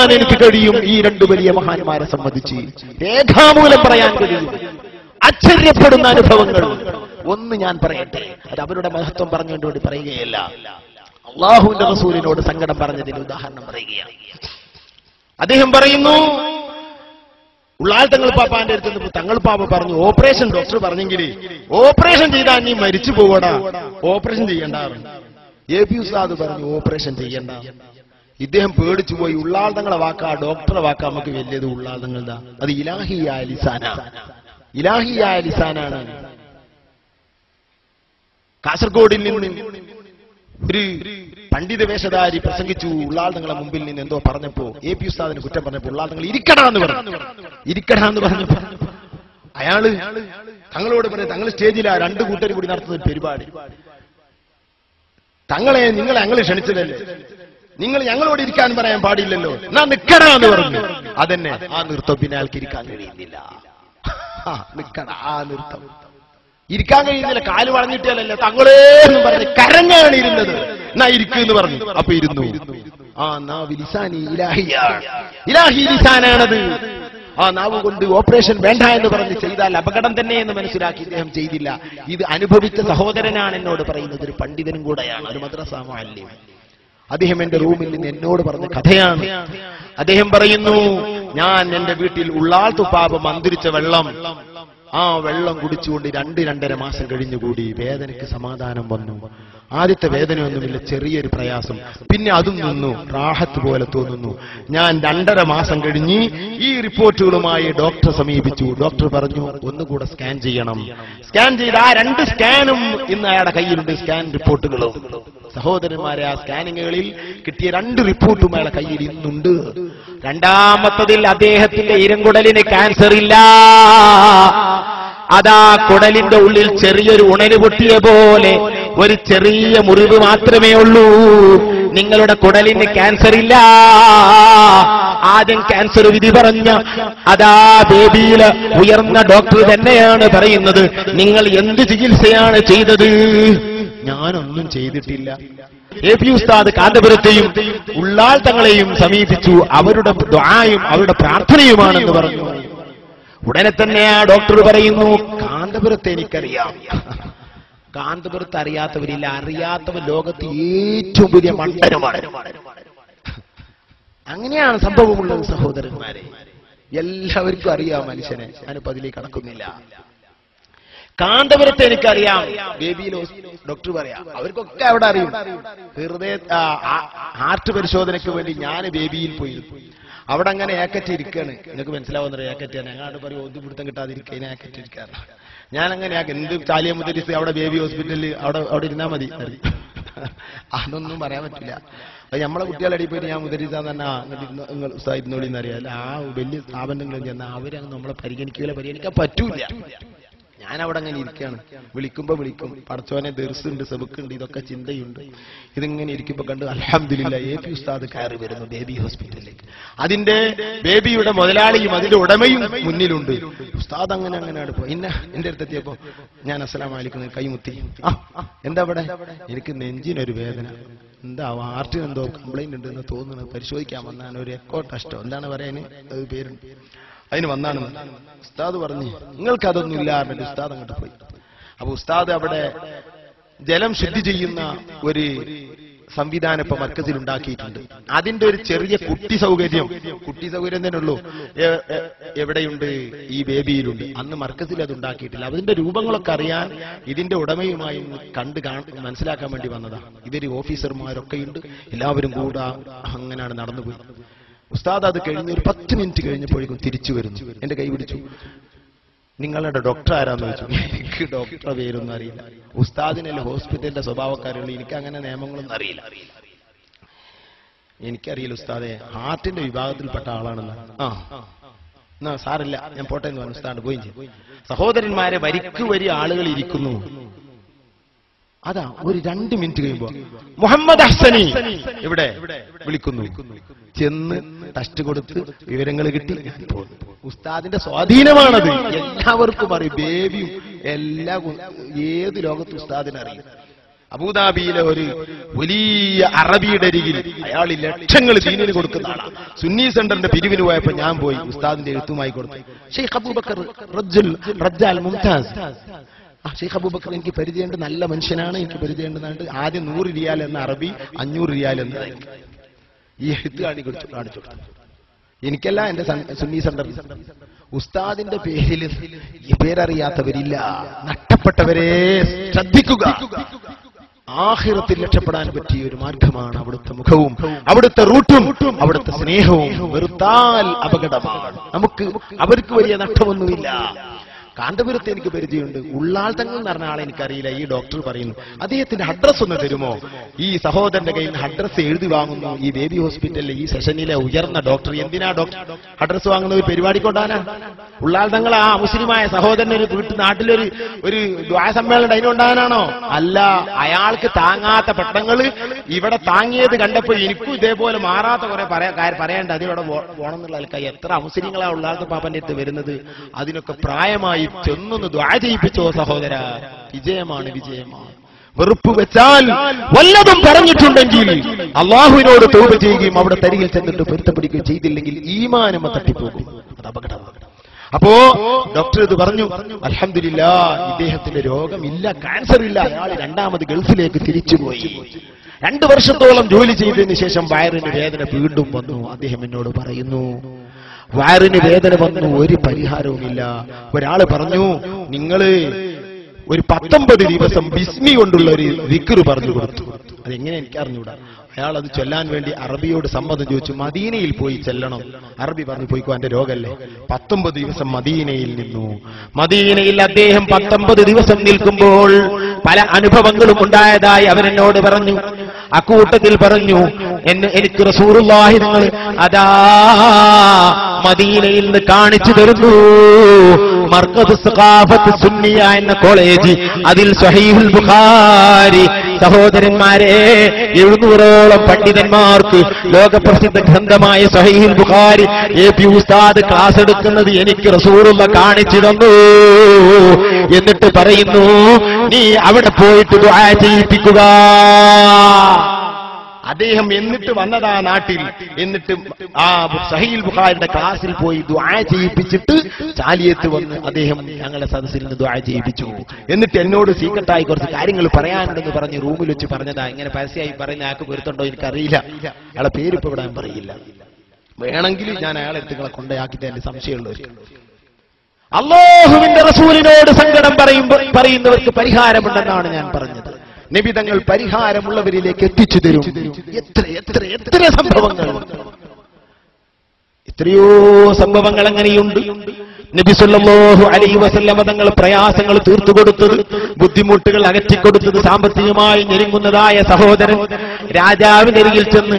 പറയാൻ എനിക്ക് കഴിയും ഈ രണ്ടു വലിയ മഹാന്മാരെ സംബന്ധിച്ച്. രേഖാമൂലം പറയാൻ കഴിയും. ആശ്ചര്യപ്പെടുന്ന അനുഭവങ്ങൾ ഒന്ന് ഞാൻ പറയട്ടെ. അത് അവരുടെ മഹത്വം പറഞ്ഞുകൊണ്ട് പറയുകയല്ല, അള്ളാഹുവിന്റെ റസൂലിനോട് സങ്കടം പറഞ്ഞതിന് ഉദാഹരണം പറയുകയാണ്. അദ്ദേഹം പറയുന്നു, ഉള്ളാൾ തങ്ങൾ പാപ്പാന്റെ അടുത്ത് തങ്ങൾ പാപ്പ പറഞ്ഞു, ഓപ്പറേഷൻ ഡോക്ടർ പറഞ്ഞെങ്കിൽ ഓപ്പറേഷൻ ചെയ്താൽ നീ മരിച്ചു പോകടാ, ഓപ്പറേഷൻ ചെയ്യണ്ടാറുണ്ട്. എ പി ഉസ്താദ് പറഞ്ഞു ഓപ്പറേഷൻ ചെയ്യണ്ട. ഇദ്ദേഹം പേടിച്ചു പോയി. ഉള്ളാൾ തങ്ങളെ വാക്കാ ഡോക്ടറെ വാക്കാ നമുക്ക് വലിയത്. ഉള്ളാൾ തങ്ങളതാ അത് ഇലാഹിയായ ലിസാനാണ്, ഇലാഹിയായ ലിസാനാണ്. കാസർഗോഡിൽ നിന്ന് ഒരു പണ്ഡിത വേഷധാരി പ്രസംഗിച്ചു. ഉള്ളാൾ തങ്ങളെ മുമ്പിൽ നിന്ന് എന്തോ പറഞ്ഞപ്പോ എ പി ഉസ്താദിന് കുറ്റം പറഞ്ഞപ്പോ ഉള്ളാൾ തങ്ങൾ ഇരിക്കടാന്ന് പറഞ്ഞപ്പോ അയാള് തങ്ങളോട് പറഞ്ഞു, തങ്ങൾ സ്റ്റേജിലാ രണ്ടു കൂട്ടർ കൂടി നടത്തുന്ന പരിപാടി, നിങ്ങളെ ഞങ്ങൾ ക്ഷണിച്ചതല്ലേ, നിങ്ങൾ ഞങ്ങളോട് ഇരിക്കാൻ പറയാൻ പാടില്ലല്ലോ, എന്നാ നിക്കടാ എന്ന് പറഞ്ഞു. അതന്നെ ആ നൃത്തം പിന്നെ ആൾക്ക് ഇരിക്കാൻ കഴിയുന്നില്ല. നിക്കട ആ നൃത്തം ഇരിക്കാൻ കഴിയുന്നില്ല. കാല് വളഞ്ഞിട്ടല്ല, തങ്ങളേ എന്ന് പറഞ്ഞ് കരഞ്ഞാണ് ഇരുന്നത്. എന്നാ ഇരിക്കുന്നു പറഞ്ഞു. അപ്പൊ ഇരുന്നു. ആ നാവ് ലിസാനി ഇലാഹിയാണ്, ഇലാഹി ലിസാനാണത്. ആ നാവ് കൊണ്ട് ഓപ്പറേഷൻ വേണ്ട എന്ന് പറഞ്ഞ് ചെയ്താൽ അപകടം തന്നെ എന്ന് മനസ്സിലാക്കി ഇദ്ദേഹം ചെയ്തില്ല. ഇത് അനുഭവിച്ച സഹോദരനാണ് എന്നോട് പറയുന്നത്. ഒരു പണ്ഡിതനും കൂടെയാണ്, ഒരു മദ്രസ മുഅല്ലിം. അദ്ദേഹം എന്റെ റൂമിൽ നിന്ന് എന്നോട് പറഞ്ഞ കഥയാണ്. അദ്ദേഹം പറയുന്നു, ഞാൻ എന്റെ വീട്ടിൽ ഉള്ളാൾ തുപ്പാപ മന്ത്രിച്ച വെള്ളം, ആ വെള്ളം കുടിച്ചുകൊണ്ട് 2-2.5 മാസം കഴിഞ്ഞുകൂടി. വേദനയ്ക്ക് സമാധാനം വന്നു. ആദ്യത്തെ വേദനയൊന്നുമില്ല, ചെറിയൊരു പ്രയാസം, പിന്നെ അതും നിന്നു, റാഹത്ത് പോലെ തോന്നുന്നു. ഞാൻ 2.5 മാസം കഴിഞ്ഞ് ഈ റിപ്പോർട്ടുകളുമായി ഡോക്ടറെ സമീപിച്ചു. ഡോക്ടർ പറഞ്ഞു ഒന്നുകൂടെ സ്കാൻ ചെയ്യണം. സ്കാൻ ചെയ്ത് ആ 2 സ്കാനും ഇന്ന് അയാളുടെ കയ്യിലുണ്ട്, സ്കാൻ റിപ്പോർട്ടുകളും. സഹോദരന്മാരെ, ആ സ്കാനിങ്ങുകളിൽ കിട്ടിയ 2 റിപ്പോർട്ടും അയാളുടെ കയ്യിൽ ഇന്നുണ്ട്. രണ്ടാമത്തതിൽ അദ്ദേഹത്തിന്റെ ഇരങ്കുടലിന് ക്യാൻസർ ഇല്ല. അതാ കുടലിന്റെ ഉള്ളിൽ ചെറിയൊരു ഉണര് പൊട്ടിയ പോലെ ഒരു ചെറിയ മുറിവ് മാത്രമേ ഉള്ളൂ. നിങ്ങളുടെ കുടലിന് ക്യാൻസർ ഇല്ല. ആദ്യം ക്യാൻസർ വിധി പറഞ്ഞ അതാ ബേബിയില് ഉയർന്ന ഡോക്ടർ തന്നെയാണ് പറയുന്നത്, നിങ്ങൾ എന്ത് ചികിത്സയാണ് ചെയ്തത്? ഞാനൊന്നും ചെയ്തിട്ടില്ല. എ പി ഉസ്താദ് കാന്തപുരത്തെയും ഉള്ളാൾ തങ്ങളെയും സമീപിച്ചു. അവരുടെ ദുആയും അവരുടെ പ്രാർത്ഥനയുമാണെന്ന് പറഞ്ഞു. ഉടനെ തന്നെ ആ ഡോക്ടർ പറയുന്നു, കാന്തപുരത്തെ എനിക്കറിയാം. കാന്തപുരത്ത് അറിയാത്തവരില്ല. അറിയാത്തവർ ലോകത്ത് ഏറ്റവും വലിയ മണ്ടനുമാണ്. അങ്ങനെയാണ് സംഭവമുള്ളത് സഹോദരന്മാരെ. എല്ലാവർക്കും അറിയാം മനുഷ്യനെ. ഞാനിപ്പോ അതിലേക്ക് കടക്കുന്നില്ല. കാന്തപുരത്തെ എനിക്കറിയാം. ബേബിയിൽ ഡോക്ടർ പറയാം, അവർക്കൊക്കെ അവിടെ അറിയും. ഹൃദയ ഹാർട്ട് പരിശോധനയ്ക്ക് വേണ്ടി ഞാൻ ബേബിയിൽ പോയി. അവിടെ അങ്ങനെ ഏക്കറ്റ് ഇരിക്കാണ്. നിങ്ങൾക്ക് മനസ്സിലാവുന്ന ഏക്കറ്റാണ്. ഞങ്ങളോട് പറയും ഒതുപിടുത്തം കിട്ടാതിരിക്കാൻ ഏക്കറ്റ് ഇരിക്കാറ്. ഞാനങ്ങനെ എന്ത് ചാലിയ മുദരിസ് അവിടെ ബേബി ഹോസ്പിറ്റലിൽ അവിടെ ഇരുന്നാൽ മതി. അതൊന്നും പറയാൻ പറ്റില്ല. അത് നമ്മളെ കുട്ടികളടി പോയിട്ട് ഞാൻ മുദരിസാന്ന് തന്നെ നിങ്ങൾ ഇരുന്നോളിന്ന് അറിയാം. ആ വലിയ സ്ഥാപനങ്ങളും ചെന്നാൽ അവരങ്ങ് നമ്മളെ പരിഗണിക്കാൻ പറ്റൂല. ഞാനവിടെ അങ്ങനെ ഇരിക്കുകയാണ്. വിളിക്കുമ്പോ വിളിക്കും, പടച്ചോനെ ദർസുണ്ട്, സെബുക്കുണ്ട്, ഇതൊക്കെ ചിന്തയുണ്ട്. ഇതിങ്ങനെ ഇരിക്കുമ്പോ കണ്ട് അൽഹംദുലില്ലാ എ പി ഉസ്താദ് കയറി വരുന്നു ബേബി ഹോസ്പിറ്റലിലേക്ക്. അതിന്റെ ബേബിയുടെ മുതലാളിയും അതിന്റെ ഉടമയും മുന്നിലുണ്ട്. ഉസ്താദ് അങ്ങനെ പോയി. എന്റെ അടുത്തെത്തിയപ്പോ ഞാൻ അസ്സലാമു അലൈക്കും കൈമുത്തി. എന്താ അവിടെ? എനിക്ക് നെഞ്ചിനൊരു വേദന. എന്താ ഹാർട്ടിന് എന്തോ കംപ്ലൈന്റ് ഉണ്ടെന്ന് തോന്നുന്നത്, പരിശോധിക്കാൻ വന്നാണ്. ഒരു എക്കോ ടെസ്റ്റോ എന്താണ് പറയാന് പേരുണ്ട്, അതിന് വന്നാണ്. ഉസ്താദ് പറഞ്ഞു നിങ്ങൾക്ക് അതൊന്നും ഇല്ല. ഉസ്താദ് അങ്ങോട്ട് പോയി. അപ്പൊ ഉസ്താദ് അവിടെ ജലം ശുദ്ധി ചെയ്യുന്ന ഒരു സംവിധാനം ഇപ്പൊ മർക്കസിൽ ഉണ്ടാക്കിയിട്ടുണ്ട്. അതിന്റെ ഒരു ചെറിയ കുട്ടി സൗകര്യം തന്നെ ഉള്ളൂ. എവിടെയുണ്ട്? ഈ ബേബിയിലുണ്ട്. അന്ന് മർക്കസിൽ അത് ഉണ്ടാക്കിയിട്ടില്ല. അതിന്റെ രൂപങ്ങളൊക്കെ അറിയാൻ ഇതിന്റെ ഉടമയുമായി കണ്ട് മനസ്സിലാക്കാൻ വേണ്ടി വന്നതാ. ഇവര് ഓഫീസർമാരൊക്കെയുണ്ട്. എല്ലാവരും കൂടെ അങ്ങനെയാണ് നടന്നുപോയി. ഉസ്താദ് അത് കഴിഞ്ഞ് ഒരു 10 മിനിറ്റ് കഴിഞ്ഞപ്പോഴേക്കും തിരിച്ചു വരുന്നു. എന്റെ കൈ പിടിച്ചു. നിങ്ങളുടെ ഡോക്ടർ ആരാന്ന് ചോദിച്ചു. എനിക്ക് ഡോക്ടറെ പേരൊന്നും അറിയില്ല. ഉസ്താദിനല്ലേ ഹോസ്പിറ്റലിന്റെ സ്വഭാവക്കാരുള്ളൂ. എനിക്ക് അങ്ങനെ നിയമങ്ങളൊന്നും അറിയില്ല. എനിക്കറിയില്ല ഉസ്താദെ, ഹാർട്ടിന്റെ വിഭാഗത്തിൽപ്പെട്ട ആളാണെന്ന്. എന്നാ സാറില്ല, ഞാൻ പോട്ടെ എന്ന് പറഞ്ഞു. ഉസ്താദ് പോയി ചെയ്തു. സഹോദരന്മാരെ, വരിക്ക് വരി ആളുകൾ ഇരിക്കുന്നു. അതാ ഒരു 2 മിനിറ്റ് കഴിയുമ്പോ മുഹമ്മദ് ഹസനി ഇവിടെ വിളിക്കുന്നു. ചെന്ന് ടെസ്റ്റ് കൊടുത്ത് വിവരങ്ങൾ കിട്ടി. ഉസ്താദിന്റെ സ്വാധീനമാണത്. എല്ലാവർക്കും അറിയും. ബേബിയും എല്ലാ ഏത് ലോകത്ത് ഉസ്താദിനെ അറിയും. അബൂദാബിയിലെ ഒരു വലിയ അറബിയുടെ അരികിൽ അയാൾ ലക്ഷങ്ങൾ ദീനിന് കൊടുക്കുന്ന ആളാണ്. സുന്നി സെന്ററിന്റെ പിരിവിന് പോയപ്പോ ഞാൻ പോയി ഉസ്താദിന്റെ എഴുത്തുമായി കൊടുത്തു. ഷെയ്ഖ് അബൂബക്കർ റജ്ജാൽ മുംതാസ്. ഷെയ്ഖ് അബൂബക്കർ എനിക്ക് പരിചയമുണ്ട്, നല്ല മനുഷ്യനാണ്, എനിക്ക് പരിചയമുണ്ടെന്നുണ്ട്. ആദ്യം 100 റിയാൽ എന്ന അറബി, 500 റിയാൽ എന്ന ഈ എഴുത്ത് കാണിച്ചു. എനിക്കല്ല, എന്റെ സുന്നി സെന്റർ. ഉസ്താദിന്റെ പേരിൽ പേരറിയാത്തവരില്ല. നഷ്ടപ്പെട്ടവരെ ശ്രദ്ധിക്കുക. ആഖിറത്തിൽ രക്ഷപ്പെടാൻ പറ്റിയ ഒരു മാർഗമാണ് അവിടുത്തെ മുഖവും അവിടുത്തെ റൂട്ടും അവിടുത്തെ സ്നേഹവും. വെറുത്താൽ അപകടമാണ്. അവർക്ക് വലിയ നഷ്ടമൊന്നുമില്ല. കാന്തപുരത്ത് എനിക്ക് പരിചയമുണ്ട്. ഉള്ളാൾ തങ്ങൾ എന്ന് പറഞ്ഞ ആളെ എനിക്കറിയില്ല. ഈ ഡോക്ടർ പറയുന്നു, അദ്ദേഹത്തിന്റെ അഡ്രസ് ഒന്ന് തരുമോ? ഈ സഹോദരന്റെ കയ്യിൽ നിന്ന് അഡ്രസ് എഴുതി വാങ്ങുന്നു. ഈ ബേബി ഹോസ്പിറ്റലിലെ ഈ സെഷനിലെ ഉയർന്ന ഡോക്ടർ. എന്തിനാ ഡോക്ടർ അഡ്രസ് വാങ്ങുന്നത്? ഒരു പരിപാടി കൊണ്ടാനാ? ഉള്ളാൾ തങ്ങൾ ആ മുസ്ലിമായ സഹോദരന് ഒരു നാട്ടിലൊരു ദ്വായ സമ്മേളനം അതിനുണ്ടാകാനാണോ? അല്ല, അയാൾക്ക് താങ്ങാത്ത പെട്ടങ്ങള് ഇവിടെ താങ്ങിയത് കണ്ടപ്പോൾ എനിക്കും ഇതേപോലെ മാറാത്ത കുറെ പറയേണ്ട. അതിവിടെ പോണം എന്നുള്ള ആൾക്കാർ എത്ര മുസ്ലിങ്ങളാ ഉള്ളാളത്തെ പാപ്പന്റെ അടുത്ത് വരുന്നത്. അതിനൊക്കെ പ്രായമായി ചെന്നൊന്ന് ദ്വാ ചെയ്യിപ്പിച്ചോ സഹോദര. വിജയമാണ്. വെറുപ്പ് വെച്ചാൽ വല്ലതും പറഞ്ഞിട്ടുണ്ടെങ്കിൽ അള്ളാഹുവിനോട് തൗബ ചെയ്യുകയും അവിടെ തരികിൽ ചെന്നിട്ട് പൊരുത്തപ്പെടുകയും ചെയ്തില്ലെങ്കിൽ ഈമാനം തട്ടിപ്പോകും. അത് അപകടമാണ്. അപ്പോ ഡോക്ടർ ഇത് പറഞ്ഞു, അൽഹംദുലില്ലാഹ് ഇദ്ദേഹത്തിന്റെ രോഗമില്ല, ക്യാൻസർ ഇല്ല. അയാൾ രണ്ടാമത് ഗൾഫിലേക്ക് തിരിച്ചുപോയി. 2 വർഷത്തോളം ജോലി ചെയ്തതിന് ശേഷം വയറിന് വേദന വീണ്ടും വന്നു. അദ്ദേഹം എന്നോട് പറയുന്നു, വയറിന് വേദന വന്നു, ഒരു പരിഹാരവുമില്ല. ഒരാള് പറഞ്ഞു, നിങ്ങള് ഒരു 19 ദിവസം ബിസ്മി കൊണ്ടുള്ള ഒരു ദിക്ർ പറഞ്ഞു കൊടുത്തു. അതെങ്ങനെ എനിക്കറിഞ്ഞൂടാ. അയാൾ അത് ചൊല്ലാൻ വേണ്ടി അറബിയോട് സമ്മതം ചോദിച്ചു. മദീനയിൽ പോയി ചെല്ലണം. അറബി പറഞ്ഞു, പോയിക്കോ, എന്റെ രോഗല്ലേ. 19 ദിവസം മദീനയിൽ നിന്നു. മദീനയിൽ അദ്ദേഹം 19 ദിവസം നിൽക്കുമ്പോൾ പല അനുഭവങ്ങളും ഉണ്ടായതായി അവരെന്നോട് പറഞ്ഞു. അക്കൂട്ടത്തിൽ പറഞ്ഞു, എനിക്ക് റസൂലുള്ളാഹി നിങ്ങൾ അതാ മദീനയിൽ നിന്ന് കാണിച്ചു തരുന്നു. മർക്കസ് സഖാഫത്ത് സുന്നിയ എന്ന കോളേജ്, അതിൽ സ്വഹീഹുൽ ബുഖാരി. സഹോദരന്മാരെ, 700ഓളം പണ്ഡിതന്മാർക്ക് ലോകപ്രസിദ്ധ ഗ്രന്ഥമായ സ്വഹീഹുൽ ബുഖാരി എ.പി. ഉസ്താദ് ക്ലാസ് എടുക്കുന്നത് എനിക്ക് റസൂലുള്ള കാണിച്ചു തന്നു. എന്നിട്ട് പറയുന്നു, നീ അവിടെ പോയിട്ട് ദുആ ചെയ്യിപ്പിക്കുക. അദ്ദേഹം എന്നിട്ട് വന്നതാ നാട്ടിൽ. എന്നിട്ട് ആ സഹീഹുൽ ബുഖാരിയുടെ ക്ലാസ്സിൽ പോയി ദുആ ചെയ്യിപ്പിച്ചിട്ട് ചാലിയത്ത് വന്ന് അദ്ദേഹം ഞങ്ങളുടെ സദസ്സിൽ നിന്ന് ദുആ ചെയ്യിപ്പിച്ചു. എന്നിട്ട് എന്നോട് സീക്രട്ടായി കുറച്ച് കാര്യങ്ങൾ പറയാനുണ്ടെന്ന് പറഞ്ഞ് റൂമിൽ വെച്ച് പറഞ്ഞതാ. ഇങ്ങനെ പരസ്യമായി പറയുന്ന ആൾക്ക് പൊരുത്തുണ്ടോ എനിക്കറിയില്ല. അയാളെ പേര് ഇപ്പൊ വിടാൻ പറയില്ല. വേണമെങ്കിൽ ഞാൻ അയാളെ എടുത്തുകളെ കൊണ്ടയാക്കി തന്നെ സംശയമുള്ളവർ. അല്ലാഹുവിന്റെ റസൂലിനോട് സങ്കടം പറയുന്നവർക്ക് പരിഹാരമുണ്ടെന്നാണ് ഞാൻ പറഞ്ഞത്. നബി തങ്ങൾ പരിഹാരമുള്ളവരിലേക്ക് എത്തിച്ചു തരും. എത്ര സംഭവങ്ങൾ, എത്രയോ സംഭവങ്ങൾ അങ്ങനെയുണ്ട്. നബി സല്ലല്ലാഹു അലൈഹി വസല്ലം തങ്ങൾ പ്രയാസങ്ങൾ തീർത്തുകൊടുത്തത്, ബുദ്ധിമുട്ടുകൾ അകറ്റിക്കൊടുത്തത്, സാമ്പത്തികമായി ഞെരുങ്ങുന്നതായ സഹോദരൻ രാജാവിനരികിൽ ചെന്ന്